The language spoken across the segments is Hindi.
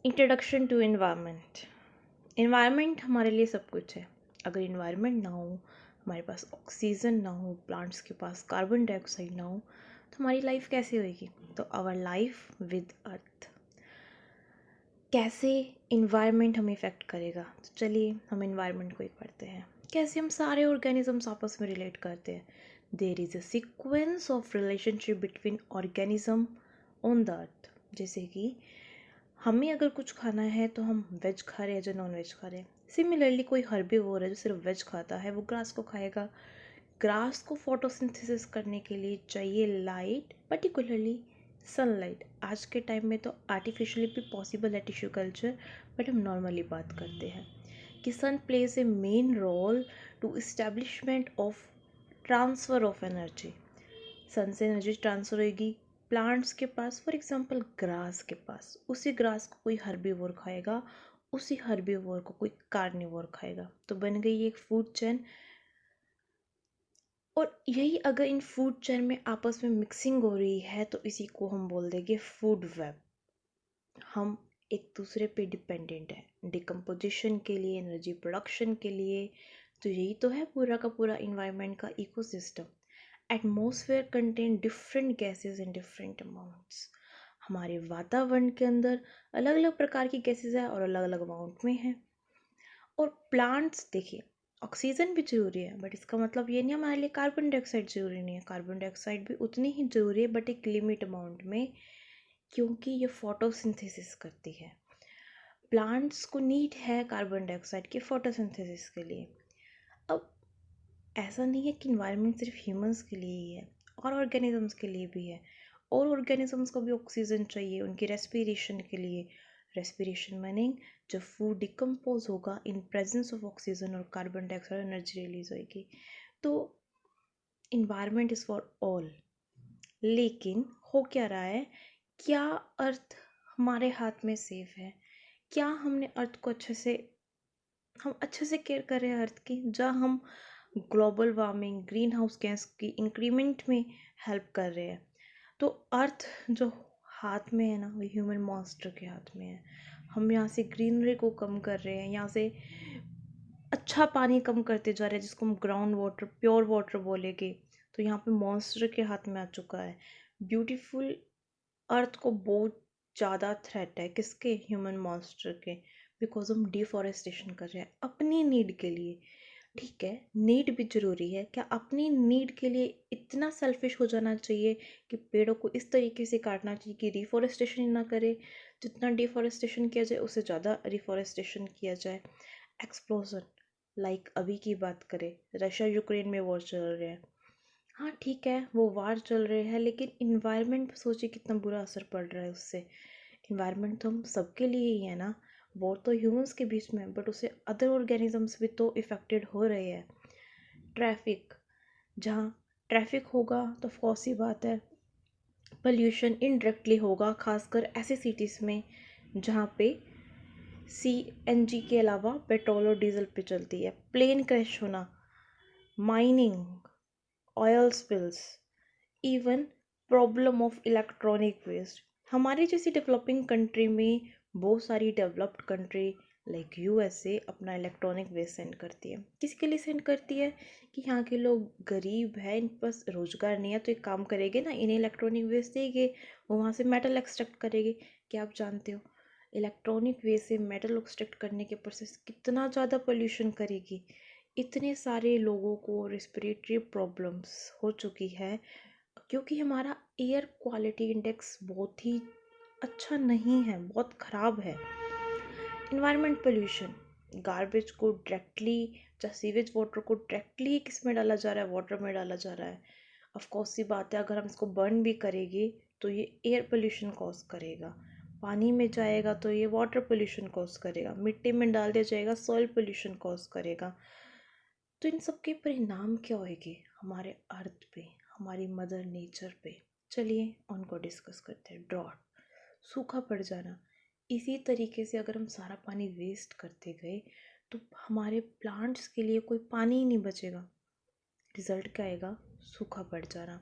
Introduction to environment. एनवायरनमेंट हमारे लिए सब कुछ है। अगर एनवायरनमेंट ना हो, हमारे पास ऑक्सीजन ना हो, प्लांट्स के पास कार्बन डाइऑक्साइड ना हो, तो हमारी लाइफ कैसे होएगी? तो आवर लाइफ विद अर्थ। कैसे इन्वायरमेंट हमें इफ़ेक्ट करेगा? तो चलिए हम इन्वायरमेंट को ही पढ़ते हैं। कैसे हम सारे ऑर्गेनिजम्स आपस में रिलेट करते हैं। There is a sequence of relationship between organism on the earth. जैसे कि हमें अगर कुछ खाना है तो हम वेज खा रहे हैं जो नॉन वेज खा रहे हैं। सिमिलरली कोई हर्बीवोर है जो सिर्फ वेज खाता है, वो ग्रास को खाएगा। ग्रास को फोटोसिंथेसिस करने के लिए चाहिए लाइट, पर्टिकुलरली सनलाइट। आज के टाइम में तो आर्टिफिशियली भी पॉसिबल है टिश्यू कल्चर, बट हम नॉर्मली बात करते हैं कि sun plays a main role to establishment of transfer of energy. Sun से एनर्जी ट्रांसफ़र होगी प्लांट्स के पास, फॉर एग्जांपल ग्रास के पास। उसी ग्रास को कोई हर्बीवोर खाएगा, उसी हर्बीवोर को कोई कार्निवोर खाएगा, तो बन गई एक फूड चेन। और यही अगर इन फूड चेन में आपस में मिक्सिंग हो रही है तो इसी को हम बोल देंगे फूड वेब। हम एक दूसरे पे डिपेंडेंट है डिकम्पोजिशन के लिए, एनर्जी प्रोडक्शन के लिए। तो यही तो है पूरा का पूरा इन्वायरमेंट का ecosystem. Atmosphere contain different gases in different amounts. हमारे वातावरण के अंदर अलग अलग प्रकार की गैसेस है और अलग अलग अमाउंट में है। और प्लांट्स देखिए, ऑक्सीजन भी जरूरी है, बट इसका मतलब ये नहीं हमारे लिए कार्बन डाइऑक्साइड जरूरी नहीं है। कार्बन डाइऑक्साइड भी उतनी ही जरूरी है, बट एक लिमिट अमाउंट में, क्योंकि ये फोटोसिंथेसिस करती है। प्लांट्स को नीड है कार्बन डाइऑक्साइड की फोटोसिंथेसिस के लिए। अब ऐसा नहीं है कि इन्वायरमेंट सिर्फ ह्यूमंस के लिए ही है, और ऑर्गेनिजम्स के लिए भी है। और ऑर्गेनिजम्स को भी ऑक्सीजन चाहिए उनकी रेस्पिरेशन के लिए। रेस्पिरेशन मीनिंग जब फूड डिकम्पोज होगा इन प्रेजेंस ऑफ ऑक्सीजन और कार्बन डाइऑक्साइड, एनर्जी रिलीज होगी। तो इन्वायरमेंट इज़ फॉर ऑल। लेकिन हो क्या रहा है? क्या अर्थ हमारे हाथ में सेफ है? क्या हमने अर्थ को हम अच्छे से केयर कर रहे हैं अर्थ की? जहाँ हम global warming, green house gas की इंक्रीमेंट में हेल्प कर रहे हैं। तो अर्थ जो हाथ में है ना, वो ह्यूमन मॉन्स्टर के हाथ में है। हम यहाँ से ग्रीनरी को कम कर रहे हैं, यहाँ से अच्छा पानी कम करते जा रहे हैं, जिसको हम ग्राउंड वाटर, प्योर वाटर बोलेंगे। तो यहाँ पे मॉन्स्टर के हाथ में आ चुका है। ब्यूटीफुल अर्थ को बहुत ज़्यादा थ्रेट है, किसके? ह्यूमन मॉन्स्टर के। बिकॉज हम डिफॉरेस्टेशन कर रहे हैं अपनी नीड के लिए। ठीक है, नीड भी ज़रूरी है। क्या अपनी नीड के लिए इतना सेल्फिश हो जाना चाहिए कि पेड़ों को इस तरीके से काटना चाहिए कि रिफॉरेस्टेशन ही ना करे? जितना डिफॉरेस्टेशन किया जाए उससे ज़्यादा रिफॉरेस्टेशन किया जाए। एक्सप्लोजन, लाइक अभी की बात करें, रशिया यूक्रेन में वॉर चल रहा है। हाँ ठीक है, वो वार चल रहे हैं, लेकिन इन्वायरमेंट पर सोचिए कितना बुरा असर पड़ रहा है उससे। इन्वायरमेंट तो हम सबके लिए ही है ना। वॉर तो ह्यूमंस के बीच में है, बट उससे अदर ऑर्गेनिजम्स भी तो इफ़ेक्टेड हो रहे हैं। ट्रैफिक, जहाँ ट्रैफिक होगा तो ऑफकोर्स ही बात है पोल्यूशन इनडायरेक्टली होगा, खासकर ऐसे सिटीज़ में जहाँ पे सीएनजी के अलावा पेट्रोल और डीजल पे चलती है। प्लेन क्रैश होना, mining, oil spills, even problem of electronic waste. हमारी जैसी डेवलपिंग कंट्री में बहुत सारी डेवलप्ड कंट्री लाइक यूएसए अपना इलेक्ट्रॉनिक वेस्ट सेंड करती है। किसके लिए सेंड करती है? कि यहाँ के लोग गरीब हैं, इन पास रोजगार नहीं है, तो एक काम करेंगे ना, इन्हें इलेक्ट्रॉनिक वेस्ट देंगे, वो वहाँ से मेटल एक्सट्रैक्ट करेंगे। क्या आप जानते हो इलेक्ट्रॉनिक वेस्ट से मेटल एक्सट्रैक्ट करने के प्रोसेस कितना ज़्यादा पोल्यूशन करेगी? इतने सारे लोगों को रिस्पिरेटरी प्रॉब्लम्स हो चुकी है, क्योंकि हमारा एयर क्वालिटी इंडेक्स बहुत ही अच्छा नहीं है, बहुत ख़राब है। इन्वायरमेंट पोल्यूशन, गार्बेज को डायरेक्टली या सीवेज वाटर को डायरेक्टली किस में डाला जा रहा है? वाटर में डाला जा रहा है। ऑफ कोर्स सी बात है, अगर हम इसको बर्न भी करेंगे तो ये एयर पोल्यूशन कॉज करेगा। पानी में जाएगा तो ये वाटर पोल्यूशन कॉज करेगा। मिट्टी में डाल दिया जाएगा, सॉइल पोल्यूशन कॉज करेगा। तो इन सब के परिणाम क्या होएंगे हमारे अर्थ पे, हमारी मदर नेचर पे? चलिए उनको डिस्कस करते हैं। ड्रॉट, सूखा पड़ जाना। इसी तरीके से अगर हम सारा पानी वेस्ट करते गए तो हमारे प्लांट्स के लिए कोई पानी ही नहीं बचेगा। रिजल्ट क्या आएगा? सूखा पड़ जाना।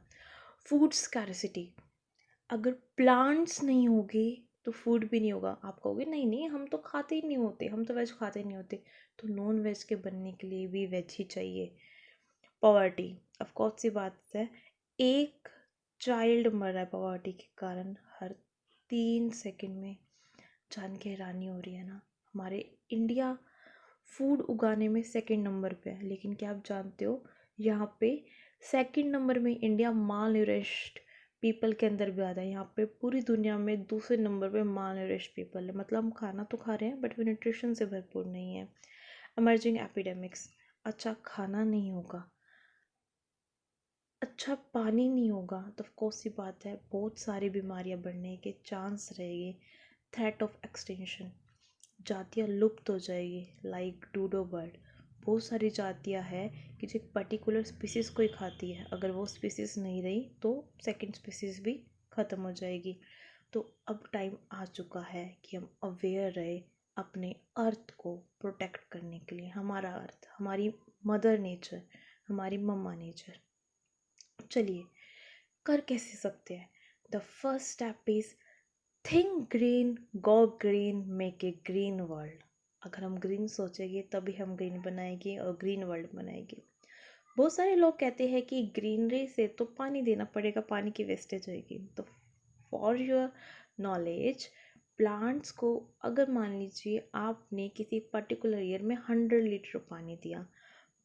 फूड स्कैरसिटी, अगर प्लांट्स नहीं होंगे तो फूड भी नहीं होगा। आप कहोगे नहीं नहीं, हम तो खाते ही नहीं होते, हम तो वेज खाते ही नहीं होते। तो नॉन वेज के बनने के लिए भी वेज ही चाहिए। पॉवर्टी, ऑफ कोर्स सी बात है, एक चाइल्ड मर रहा है पॉवर्टी के कारण हर 3 सेकंड में। जान के हैरानी हो रही है ना, हमारे इंडिया फूड उगाने में सेकंड नंबर पे है, लेकिन क्या आप जानते हो यहाँ पे सेकंड नंबर में इंडिया माल न्यूरिश्ड पीपल के अंदर भी आता है। यहाँ पे पूरी दुनिया में दूसरे नंबर पे माल न्यूरिश्ड पीपल है, मतलब हम खाना तो खा रहे हैं बट वो न्यूट्रिशन से भरपूर नहीं है। एमर्जिंग एपिडेमिक्स, अच्छा खाना नहीं होगा, अच्छा पानी नहीं होगा, तो ऑफ कोर्स सी बात है बहुत सारी बीमारियां बढ़ने के चांस रहेंगे। थ्रेट ऑफ एक्सटिंक्शन, जातियाँ लुप्त हो जाएगी, लाइक डूडो बर्ड। बहुत सारी जातियाँ हैं कि जो एक पर्टिकुलर स्पीसीज़ को ही खाती है, अगर वो स्पीसीज़ नहीं रही तो सेकंड स्पीसीज़ भी ख़त्म हो जाएगी। तो अब टाइम आ चुका है कि हम अवेयर रहे अपने अर्थ को प्रोटेक्ट करने के लिए। हमारा अर्थ, हमारी मदर नेचर, हमारी मम्मा नेचर। चलिए कर कैसे सकते हैं? The first step is think green, go green, make a green world. अगर हम ग्रीन सोचेंगे तभी हम ग्रीन बनाएंगे और ग्रीन वर्ल्ड बनाएंगे। बहुत सारे लोग कहते हैं कि ग्रीनरी से तो पानी देना पड़ेगा, पानी की वेस्टेज होगी। तो फॉर योर नॉलेज, प्लांट्स को अगर मान लीजिए आपने किसी पर्टिकुलर ईयर में 100 लीटर पानी दिया,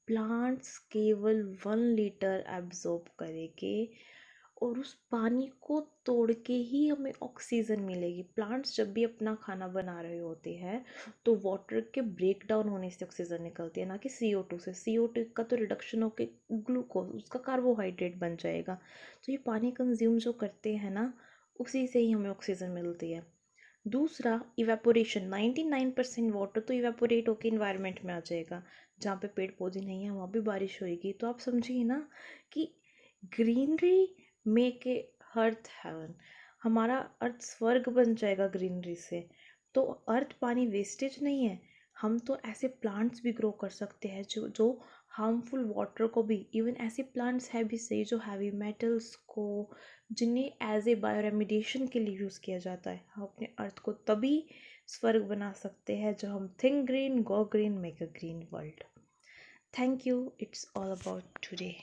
प्लांट्स केवल 1 लीटर एब्जॉर्ब करेंगे और उस पानी को तोड़ के ही हमें ऑक्सीजन मिलेगी। प्लांट्स जब भी अपना खाना बना रहे होते हैं तो वाटर के ब्रेक डाउन होने से ऑक्सीजन निकलती है, ना कि CO2 से। CO2 का तो रिडक्शन होकर ग्लूकोज, उसका कार्बोहाइड्रेट बन जाएगा। तो ये पानी कंज्यूम जो करते हैं ना, उसी से ही हमें ऑक्सीजन मिलती है। दूसरा, इवेपोरेशन, 99% वाटर तो इवेपोरेट होकर इन्वायरमेंट में आ जाएगा। जहाँ पे पेड़ पौधे नहीं हैं वहाँ भी बारिश होएगी। तो आप समझिए ना कि greenery make a earth heaven, हमारा अर्थ स्वर्ग बन जाएगा ग्रीनरी से। तो अर्थ पानी वेस्टेज नहीं है। हम तो ऐसे प्लांट्स भी ग्रो कर सकते हैं जो हार्मफुल वाटर को भी, इवन ऐसे प्लांट्स है भी सही जो हैवी मेटल्स को, जिन्हें एज ए बायोरेमिडिएशन के लिए यूज़ किया जाता है। हम अपने अर्थ को तभी स्वर्ग बना सकते हैं जब हम think green, go green, make a green world. Thank you, it's all about today.